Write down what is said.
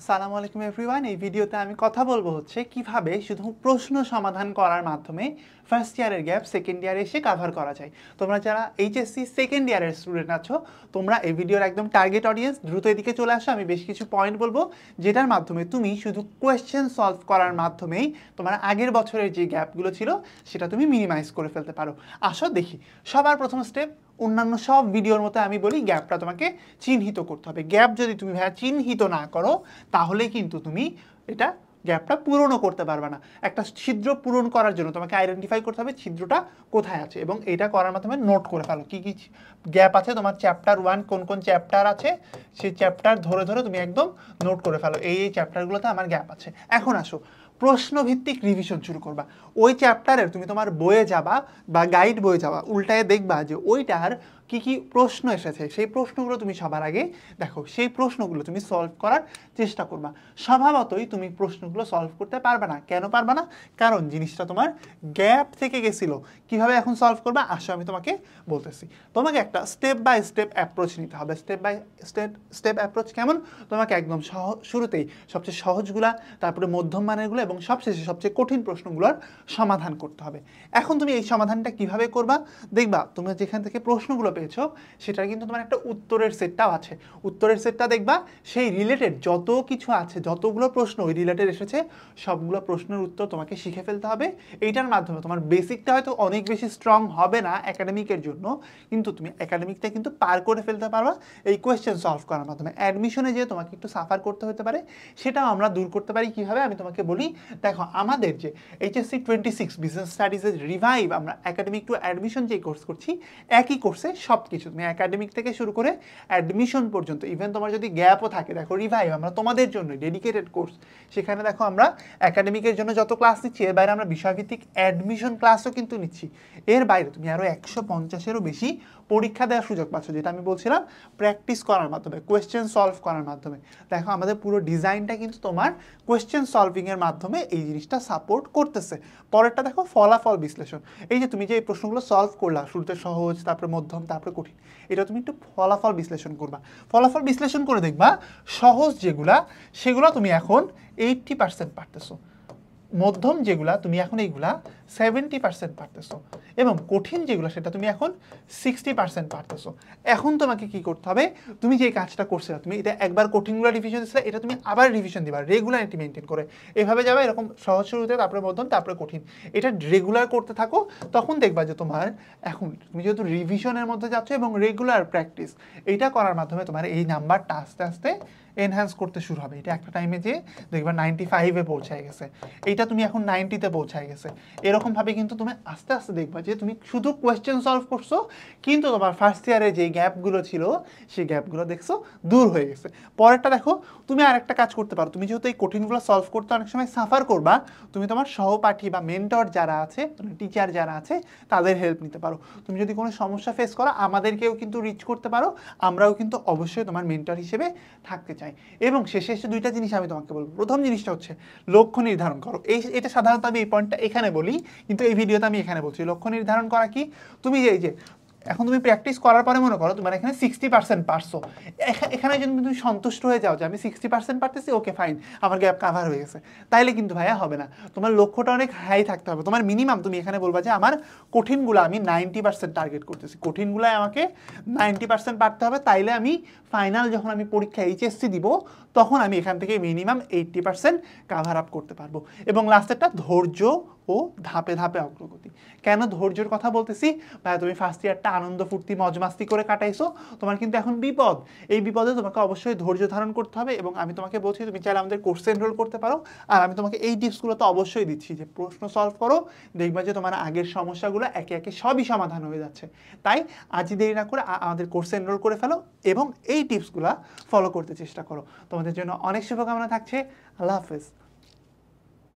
আসসালামু আলাইকুম এভরিওয়ান। এই ভিডিওতে আমি কথা বলবো হচ্ছে কিভাবে শুধু প্রশ্ন সমাধান করার মাধ্যমে ফার্স্ট ইয়ারের গ্যাপ সেকেন্ড ইয়ারে এসে কভার করা যায়। তোমরা যারা এইচএসসি সেকেন্ড ইয়ারের স্টুডেন্ট আছো, তোমরা এই ভিডিওর একদম টার্গেট অডিয়েন্স, দ্রুত এদিকে চলে আসো। আমি বেশ কিছু পয়েন্ট বলবো যেটার মাধ্যমে তুমি শুধু কোয়েশ্চেন সলভ করার মাধ্যমেই তোমার আগের বছরের যে গ্যাপগুলো ছিল সেটা তুমি মিনিমাইজ করে ফেলতে পারো। আসো দেখি। সবার প্রথম স্টেপ, অন্যান্য সব ভিডিওর মতো আমি বলি গ্যাপটা তোমাকে চিহ্নিত করতে হবে। গ্যাপ যদি তুমি ভাইয়া চিহ্নিত না করো তাহলে কিন্তু তুমি এটা গ্যাপটা পূরণও করতে পারবে না। একটা ছিদ্র পূরণ করার জন্য তোমাকে আইডেন্টিফাই করতে হবে ছিদ্রটা কোথায় আছে, এবং এটা করার মাধ্যমে নোট করে ফেলো কী কী গ্যাপ আছে তোমার। চ্যাপ্টার 1 কোন কোন চ্যাপ্টার আছে সেই চ্যাপ্টার ধরে ধরে তুমি একদম নোট করে ফেলো, এই চ্যাপ্টারগুলোতে আমার গ্যাপ আছে। এখন আসো, প্রশ্নভিত্তিক রিভিশন শুরু করবা। ওই চ্যাপ্টারের তুমি তোমার বইয়ে যাবা বা গাইড বইয়ে যাবা, উল্টায় দেখবা যে ওইটার কি কি প্রশ্ন এসেছে, সেই প্রশ্নগুলো তুমি সবার আগে দেখো, সেই প্রশ্নগুলো তুমি সলভ করার চেষ্টা করবা। স্বভাবতই তুমি প্রশ্নগুলো সলভ করতে পারবে না। কেন পারবে না? কারণ জিনিসটা তোমার গ্যাপ থেকে গেছিলো। কিভাবে এখন সলভ করবা আসো আমি তোমাকে বলতেছি। তোমাকে একটা স্টেপ বাই স্টেপ অ্যাপ্রোচ নিতে হবে। স্টেপ বাই স্টেপ অ্যাপ্রোচ কেমন? তোমাকে একদম শুরুতেই সবচেয়ে সহজগুলা, তারপরে মধ্যম মানেরগুলো এবং সবশেষে সবচেয়ে কঠিন প্রশ্নগুলোর সমাধান করতে হবে। এখন তুমি এই সমাধানটা কিভাবে করবা দেখবা, তুমি যেখান থেকে প্রশ্নগুলো পেয়েছো সেটার কিন্তু তোমার একটা উত্তরের সেটটাও আছে। উত্তরের সেটটা দেখবা সেই রিলেটেড যত কিছু আছে, যতগুলো প্রশ্ন ওই রিলেটেড এসেছে সবগুলো প্রশ্নের উত্তর তোমাকে শিখে ফেলতে হবে। এইটার মাধ্যমে তোমার বেসিকটা হয়তো অনেক বেশি স্ট্রং হবে না একাডেমিকের জন্য, কিন্তু তুমি একাডেমিকটা কিন্তু পার করে ফেলতে পারবা এই কোয়েশ্চেন সলভ করার মাধ্যমে। অ্যাডমিশনে যে তোমাকে একটু সাফার করতে হতে পারে সেটাও আমরা দূর করতে পারি। কীভাবে আমি তোমাকে বলি, দেখো আমাদের যে এইচএসসি 26 বিজনেস স্টাডিজের রিভাইভ, আমরা একাডেমিক টু অ্যাডমিশন যে কোর্স করছি, একই কোর্সে সব কিছু তুমি একাডেমিক থেকে শুরু করে অ্যাডমিশন পর্যন্ত, ইভেন তোমার যদি গ্যাপও থাকে, দেখো রিভাইভ আমরা তোমাদের জন্য ডেডিকেটেড কোর্স। সেখানে দেখো আমরা একাডেমিকের জন্য যত ক্লাস নিচ্ছি এর বাইরে আমরা বিষয়ভিত্তিক অ্যাডমিশন ক্লাসও কিন্তু নিচ্ছি। এর বাইরে তুমি আরও 150-এরও বেশি পরীক্ষা দেওয়ার সুযোগ পাচ্ছ, যেটা আমি বলছিলাম প্র্যাকটিস করার মাধ্যমে, কোয়েশ্চেন সলভ করার মাধ্যমে। দেখো আমাদের পুরো ডিজাইনটা কিন্তু তোমার কোয়েশ্চেন সলভিংয়ের মাধ্যমে এই জিনিসটা সাপোর্ট করতেছে। পরেরটা দেখো ফলাফল বিশ্লেষণ। এই যে তুমি যে এই প্রশ্নগুলো সলভ করলা, শুরুতে সহজ, তারপরে মধ্যম, তারপরে কঠিন, এটা তুমি একটু ফলাফল বিশ্লেষণ করবা। ফলাফল বিশ্লেষণ করে দেখবা সহজ যেগুলা সেগুলো তুমি এখন 80% পারতেছো, মধ্যম যেগুলা তুমি এখন এইগুলা 70% পারতেছো, এবং কঠিন যেগুলো সেটা তুমি এখন 60% পারতেছো। এখন তোমাকে কি করতে হবে, তুমি যে কাজটা করছো, তুমি এটা একবার কঠিনগুলো রিভিশন দিচ্ছিলে, এটা তুমি আবার রিভিশন দিবা রেগুলারিটি মেনটেন করে। এভাবে যাবে, এরকম সহজ শুরুতে, তারপরে মধ্যম, তারপরে কঠিন, এটা রেগুলার করতে থাকো। তখন দেখবা যে তোমার এখন তুমি যেহেতু রিভিশনের মধ্যে যাচ্ছ এবং রেগুলার প্র্যাকটিস, এইটা করার মাধ্যমে তোমার এই নাম্বারটা আস্তে আস্তে এনহ্যান্স করতে শুরু হবে। এটা একটা টাইমে যে দেখবা 95-এ পৌঁছায় গেছে, এইটা তুমি এখন 90-তে পৌঁছায় গেছে। এরকমভাবে কিন্তু তুমি আস্তে আস্তে দেখবা যে তুমি শুধু কোয়েশ্চেন সলভ করছো, কিন্তু তোমার ফার্স্ট ইয়ারে যে গ্যাপগুলো ছিল সেই গ্যাপগুলো দেখছো দূর হয়ে গেছে। পরেরটা দেখো, তুমি আরেকটা কাজ করতে পারো। তুমি যেহেতু এই কঠিনগুলো সলভ করতে অনেক সময় সাফার করবা, তুমি তোমার সহপাঠী বা মেন্টর যারা আছে, টিচার যারা আছে, তাদের হেল্প নিতে পারো। তুমি যদি কোনো সমস্যা ফেস করো আমাদেরকেও কিন্তু রিচ করতে পারো, আমরাও কিন্তু অবশ্যই তোমার মেন্টর হিসেবে থাকতে চাই। এবং শেষে দুইটা জিনিস আমি তোমাকে বলবো। প্রথম জিনিসটা হচ্ছে লক্ষ্য নির্ধারণ করো। এটা সাধারণত আমি এই পয়েন্টটা এখানে বলি, কিন্তু এই ভিডিওতে আমি এখানে বলছি। লক্ষ্য নির্ধারণ করা কি, তুমি এই যে এখন তুমি প্র্যাকটিস করার পরে মনে করো তোমার এখানে 60% পারছো, এখানে যদি তুমি সন্তুষ্ট হয়ে যাও যে আমি 60% পারতেছি, ওকে ফাইন, আমার গ্যাপ কাভার হয়ে গেছে, তাইলে কিন্তু ভাইয়া হবে না। তোমার লক্ষ্যটা অনেক হাই থাকতে হবে। তোমার মিনিমাম তুমি এখানে বলবা যে আমার কঠিনগুলো আমি 90% টার্গেট করতেছি, কঠিনগুলোয় আমাকে 90% পারতে হবে, তাইলে আমি ফাইনাল যখন আমি পরীক্ষা এইচএসসি দিব তখন আমি এখান থেকে মিনিমাম 80% কাভার আপ করতে পারবো। এবং লাস্টেরটা ধৈর্য ও ধাপে ধাপে অগ্রগতি। কেন ধৈর্যের কথা বলতেছি? ভাই তুমি ফার্স্ট ইয়ারটা আনন্দ ফুর্তি মজমাস্তি করে কাটাইছো, তোমার কিন্তু এখন বিপদ। এই বিপদে তোমাকে অবশ্যই ধৈর্য ধারণ করতে হবে, এবং আমি তোমাকে বলছি তুমি চাইলে আমাদের কোর্সে এনরোল করতে পারো। আর আমি তোমাকে এই টিপসগুলো তো অবশ্যই দিচ্ছি যে প্রশ্ন সলভ করো, দেখবা যে তোমার আগের সমস্যাগুলো একে একে সবই সমাধান হয়ে যাচ্ছে। তাই আজই দেরি না করে আমাদের কোর্সে এনরোল করে ফেলো এবং এই টিপসগুলো ফলো করতে চেষ্টা করো। তোমাদের জন্য অনেক শুভকামনা থাকছে। আল্লাহ হাফেজ।